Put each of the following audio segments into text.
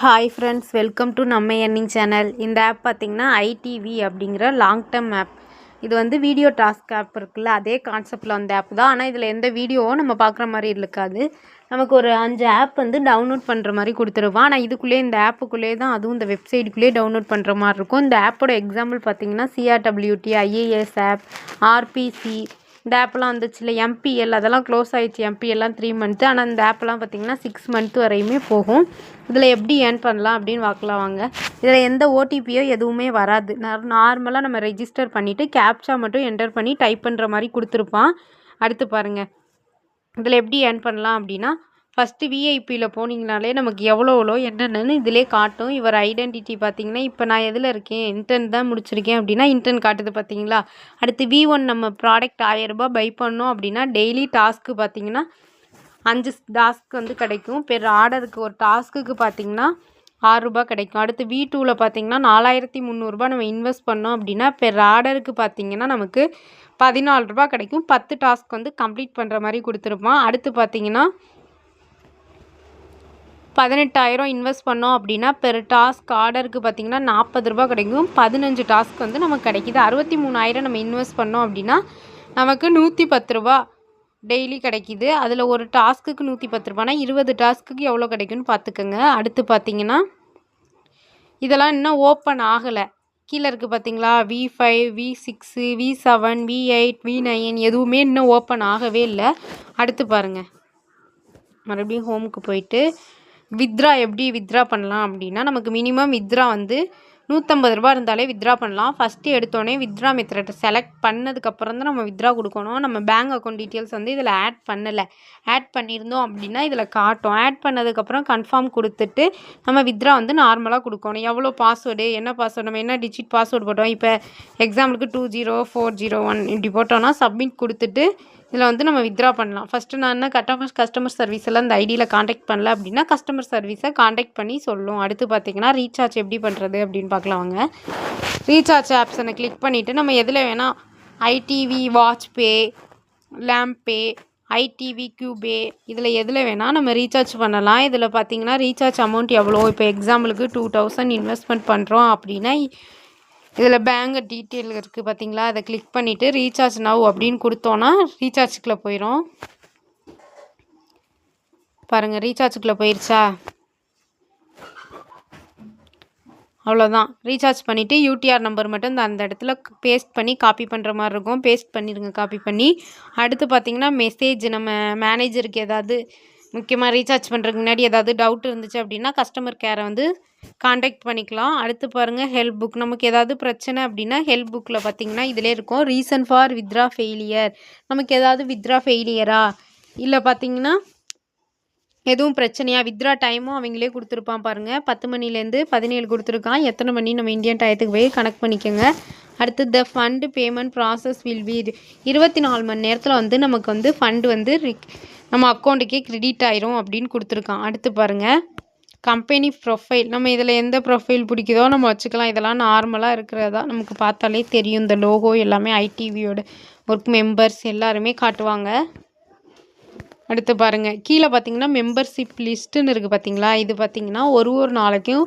Hi friends, welcome to நம்ம earning channel. இந்த app பார்த்திங்கன்னா ஐடிவி அப்படிங்கிற லாங் டேர்ம் ஆப். இது வந்து வீடியோ டாஸ்க் ஆப் இருக்குல்ல, அதே கான்செப்டில் அந்த ஆப் தான். ஆனால் இதில் எந்த வீடியோவும் நம்ம பார்க்குற மாதிரி இருக்காது. நமக்கு ஒரு 5 ஆப் வந்து டவுன்லோட் பண்ணுற மாதிரி கொடுத்துருவான். ஆனால் இதுக்குள்ளேயே இந்த ஆப்புக்குள்ளேயே தான், அதுவும் இந்த வெப்சைட்டுக்குள்ளேயே டவுன்லோட் பண்ணுற மாதிரி இருக்கும். இந்த ஆப்போட எக்ஸாம்பிள் பார்த்திங்கன்னா சிஆர்டபிள்யூடி, ஐஏஎஸ் ஆப், ஆர்பிசி, இந்த ஆப்லாம் வந்துச்சுல, எம்பிஎல் அதெல்லாம் க்ளோஸ் ஆகிடுச்சு. எம்பிஎல்லாம் 3 மந்த்து. ஆனால் இந்த ஆப்லாம் பார்த்திங்கன்னா 6 மந்த் வரையுமே போகும். இதில் எப்படி ஏர்ன் பண்ணலாம் அப்படின்னு பார்க்கலாம் வாங்க. இதில் எந்த ஓடிபியோ எதுவுமே வராது. நார்மலாக நம்ம ரெஜிஸ்டர் பண்ணிவிட்டு கேப்சா மட்டும் என்டர் பண்ணி டைப் பண்ணுற மாதிரி கொடுத்துருப்பான். அடுத்து பாருங்கள், இதில் எப்படி ஏர்ன் பண்ணலாம் அப்படின்னா, ஃபஸ்ட்டு விஐபியில் போனீங்கனாலே நமக்கு எவ்வளோ என்னென்னு இதிலே காட்டும். இவர் ஐடென்டிட்டி பார்த்திங்கன்னா, இப்போ நான் எதில் இருக்கேன், இன்டர்ன் தான் முடிச்சிருக்கேன் அப்படின்னா இன்டர்ன் காட்டுது பார்த்தீங்களா. அடுத்து V1 நம்ம ப்ராடக்ட் 1000 ரூபாய் பை பண்ணோம் அப்படின்னா டெய்லி டாஸ்க்கு பார்த்திங்கன்னா 5 டாஸ்க் வந்து கிடைக்கும். பெர் ஆர்டருக்கு ஒரு டாஸ்க்குக்கு பார்த்திங்கன்னா 6 ரூபா கிடைக்கும். அடுத்து V2வில் பார்த்திங்கன்னா 4300 ரூபா நம்ம இன்வெஸ்ட் பண்ணோம் அப்படின்னா பெர் ஆர்டருக்கு பார்த்திங்கன்னா நமக்கு 14 ரூபா கிடைக்கும். 10 டாஸ்க் வந்து கம்ப்ளீட் பண்ணுற மாதிரி கொடுத்துருப்பான். அடுத்து பார்த்திங்கன்னா 18,000 இன்வெஸ்ட் பண்ணோம் அப்படின்னா பெர் டாஸ்க் ஆர்டருக்கு பார்த்திங்கன்னா 40 ரூபா கிடைக்கும். 15 டாஸ்க் வந்து நமக்கு கிடைக்கிது. 63,000 நம்ம இன்வெஸ்ட் பண்ணோம் அப்படின்னா நமக்கு 110 ரூபா டெய்லி கிடைக்கிது. அதில் ஒரு டாஸ்க்குக்கு 110 ரூபானா 20 டாஸ்க்குக்கு எவ்வளோ கிடைக்குன்னு பார்த்துக்கோங்க. அடுத்து பார்த்திங்கன்னா இதெல்லாம் இன்னும் ஓப்பன் ஆகலை. கீழே இருக்குது பார்த்திங்களா, V5, V6, V7, V8, V9 எதுவுமே இன்னும் ஓப்பன் ஆகவே இல்லை. அடுத்து பாருங்கள், மறுபடியும் ஹோமுக்கு போயிட்டு வித்ரா எப்படி வித்ரா பண்ணலாம் அப்படின்னா, நமக்கு மினிமம் வித்ரா வந்து 150 ரூபா இருந்தாலே வித்ரா பண்ணலாம். ஃபஸ்ட்டு எடுத்தோடனே வித்ரா மெத்தடை செலக்ட் பண்ணதுக்கப்புறம் தான் நம்ம வித்ரா கொடுக்கணும். நம்ம பேங்க் அக்கௌண்ட் டீட்டெயில்ஸ் வந்து இதில் ஆட் பண்ணலை. ஆட் பண்ணியிருந்தோம் அப்படின்னா இதில் காட்டும். ஆட் பண்ணதுக்கப்புறம் கன்ஃபார்ம் கொடுத்துட்டு நம்ம வித்ரா வந்து நார்மலாக கொடுக்கணும். எவ்வளோ பாஸ்வேர்டு, என்ன பாஸ்வேர்டு, நம்ம என்ன டிஜிட் பாஸ்வேர்டு போட்டோம், இப்போ எக்ஸாம்பிளுக்கு 20401 இப்படி போட்டோன்னா சப்மிட் கொடுத்துட்டு இதில் வந்து நம்ம வித்ரா பண்ணலாம். ஃபஸ்ட்டு நான் என்ன கஸ்டமர் சர்வீஸில் இந்த ஐடியில் காண்டாக்ட் பண்ணல அப்படின்னா கஸ்டமர் சர்வீஸை காண்டாக்ட் பண்ணி சொல்லும். அடுத்து பார்த்திங்கன்னா ரீசார்ஜ் எப்படி பண்ணுறது அப்படின்னு பார்க்கலாம் வாங்க. ரீசார்ஜ் ஆப்ஷனை கிளிக் பண்ணிவிட்டு நம்ம எதில் வேணால் ஐடிவி வாட்ச் பே, லேம்ப் பே, ஐடிவி கியூபே இதில் எதில் வேணால் நம்ம ரீசார்ஜ் பண்ணலாம். இதில் பார்த்திங்கன்னா ரீசார்ஜ் அமௌண்ட் எவ்வளோ, இப்போ எக்ஸாம்பிளுக்கு 2000 இன்வெஸ்ட்மெண்ட் பண்ணுறோம் அப்படின்னா இதில் பேங்க் டீட்டெயில் இருக்குது பார்த்திங்களா, அதை கிளிக் பண்ணிவிட்டு ரீசார்ஜ் நவ் அப்படின்னு கொடுத்தோன்னா ரீசார்ஜுக்குள்ளே போயிடும். பாருங்கள், ரீசார்ஜுக்குள்ளே போயிடுச்சா, அவ்வளோதான். ரீசார்ஜ் பண்ணிவிட்டு யூடிஆர் நம்பர் மட்டும் அந்த இடத்துல பேஸ்ட் பண்ணி காப்பி பண்ணுற மாதிரி இருக்கும். பேஸ்ட் பண்ணிடுங்க காப்பி பண்ணி. அடுத்து பார்த்திங்கன்னா மெசேஜ், நம்ம மேனேஜருக்கு ஏதாவது முக்கியமாக ரீசார்ஜ் பண்ணுறதுக்கு முன்னாடி ஏதாவது டவுட் இருந்துச்சு அப்படின்னா கஸ்டமர் கேரை வந்து காண்டாக்ட் பண்ணிக்கலாம். அடுத்து பாருங்கள், ஹெல்ப் புக். நமக்கு ஏதாவது பிரச்சனை அப்படின்னா ஹெல்ப் புக்கில் பார்த்திங்கன்னா இதிலே இருக்கும் ரீசன் ஃபார் வித்ரா ஃபெயிலியர். நமக்கு ஏதாவது வித்ரா ஃபெயிலியரா இல்லை பார்த்திங்கன்னா எதுவும் பிரச்சனையா, வித்ரா டைமும் அவங்களே கொடுத்துருப்பான் பாருங்கள். 10 மணிலேருந்து 17 கொடுத்துருக்கான். எத்தனை மணி நம்ம இந்தியன் டயத்துக்கு போய் கனெக்ட் பண்ணிக்கோங்க. அடுத்து the fund payment process will be 24 மணி நேரத்தில் வந்து நமக்கு வந்து ஃபண்டு வந்து நம்ம அக்கௌண்ட்டுக்கே கிரெடிட் ஆயிரும் அப்படின்னு கொடுத்துருக்கான். அடுத்து பாருங்கள், கம்பெனி ப்ரொஃபைல். நம்ம இதில் எந்த ப்ரொஃபைல் பிடிக்குதோ நம்ம வச்சுக்கலாம். இதெல்லாம் நார்மலாக இருக்கிறதா நமக்கு பார்த்தாலே தெரியும். இந்த லோகோ எல்லாமே ஐடிவியோட ஒர்க் மெம்பர்ஸ் எல்லாருமே காட்டுவாங்க. அடுத்து பாருங்கள், கீழே பார்த்திங்கன்னா மெம்பர்ஷிப் லிஸ்ட்டுன்னு இருக்குது பார்த்திங்களா. இது பார்த்திங்கன்னா ஒரு நாளைக்கும்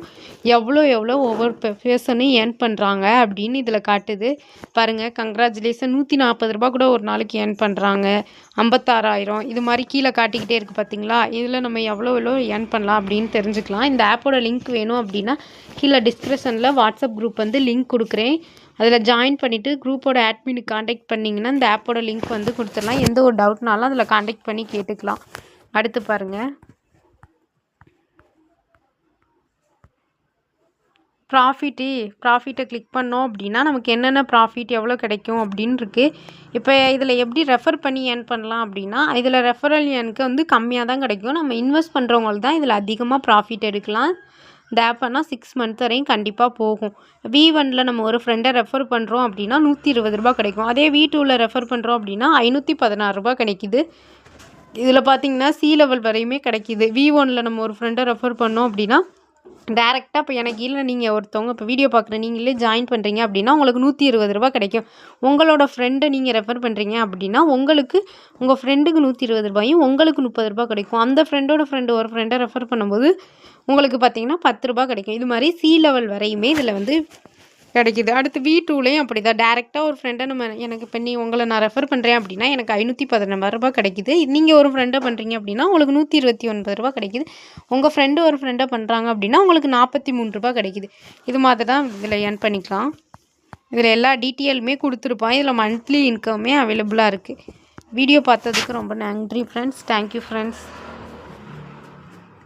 எவ்வளோ ஒவ்வொரு பர்சனும் ஏர்ன் பண்ணுறாங்க அப்படின்னு இதில் காட்டுது பாருங்கள். கங்க்ராச்சுலேஷன், 140 ரூபா கூட ஒரு நாளைக்கு ஏர்ன் பண்ணுறாங்க. 56,000 இது மாதிரி கீழே காட்டிக்கிட்டே இருக்குது பார்த்திங்களா. இதில் நம்ம எவ்வளோ ஏர்ன் பண்ணலாம் அப்படின்னு தெரிஞ்சுக்கலாம். இந்த ஆப்போட லிங்க் வேணும் அப்படின்னா கீழே டிஸ்கிரிப்ஷனில் வாட்ஸ்அப் குரூப் வந்து லிங்க் கொடுக்குறேன். அதில் ஜாயின் பண்ணிவிட்டு குரூப்போட ஆட்மினுக்கு காண்டாக்ட் பண்ணிங்கன்னா இந்த ஆப்போட லிங்க் வந்து கொடுத்துடலாம். எந்த ஒரு டவுட்னாலும் அதில் காண்டாக்ட் பண்ணி கேட்டுக்கலாம். அடுத்து பாருங்கள், ப்ராஃபிட்டை கிளிக் பண்ணோம் அப்படின்னா நமக்கு என்னென்ன ப்ராஃபிட் எவ்வளோ கிடைக்கும் அப்படின்னு இருக்குது. இப்போ இதில் எப்படி ரெஃபர் பண்ணி ஏர்ன் பண்ணலாம் அப்படின்னா இதில் ரெஃபரல் ஏர்னுக்கு வந்து கம்மியாக தான் கிடைக்கும். நம்ம இன்வெஸ்ட் பண்ணுறவங்களுக்கு தான் இதில் அதிகமாக ப்ராஃபிட் எடுக்கலாம். இந்த ஆப்பைனா 6 மந்த் வரையும் கண்டிப்பாக போகும். V1ல் நம்ம ஒரு ஃப்ரெண்டை ரெஃபர் பண்ணுறோம் அப்படின்னா 120 ரூபா கிடைக்கும். அதே V2வில் ரெஃபர் பண்ணுறோம் அப்படின்னா 516 ரூபா கிடைக்கிது. இதில் பார்த்திங்கன்னா C லெவல் வரையுமே கிடைக்கிது. V1ல் நம்ம ஒரு ஃப்ரெண்டை ரெஃபர் பண்ணோம் அப்படின்னா டேரெக்டாக இப்போ எனக்கு இல்லை நீங்கள் ஒருத்தவங்க இப்போ வீடியோ பார்க்குற நீங்களே ஜாயின் பண்ணுறீங்க அப்படின்னா உங்களுக்கு 120 ரூபா கிடைக்கும். உங்களோட ஃப்ரெண்டை நீங்கள் ரெஃபர் பண்ணுறீங்க அப்படின்னா உங்களுக்கு உங்கள் ஃப்ரெண்டுக்கு 120 ரூபாயும் உங்களுக்கு 30 ரூபா கிடைக்கும். அந்த ஃப்ரெண்டோட ஃப்ரெண்டு ஒரு ஃப்ரெண்டை ரெஃபர் பண்ணும்போது உங்களுக்கு பார்த்தீங்கன்னா 10 ரூபா கிடைக்கும். இது மாதிரி சி லெவல் வரையுமே இதில் வந்து கிடைக்கிது. அடுத்து V2லேயும் அப்படி தான். டேரெக்டாக ஒரு ஃப்ரெண்டை எனக்கு இப்போ உங்களை நான் ரெஃபர் பண்ணுறேன் அப்படின்னா எனக்கு 519 ரூபா கிடைக்கிது. நீங்கள் ஒரு ஃப்ரெண்டை பண்ணுறீங்க அப்படின்னா உங்களுக்கு 129 ரூபா கிடைக்கிது. உங்கள் ஃப்ரெண்டு ஒரு ஃப்ரெண்டை பண்ணுறாங்க அப்படின்னா உங்களுக்கு 43 ரூபா கிடைக்கிது. இது மாதிரி தான் இதில் ஏர்ன் பண்ணிக்கலாம். இதில் எல்லா டீட்டெயிலுமே கொடுத்துருப்பான். இதில் மந்த்லி இன்கமே அவைலபிளாக இருக்குது. வீடியோ பார்த்ததுக்கு ரொம்ப நன்றி ஃப்ரெண்ட்ஸ். Thank you friends.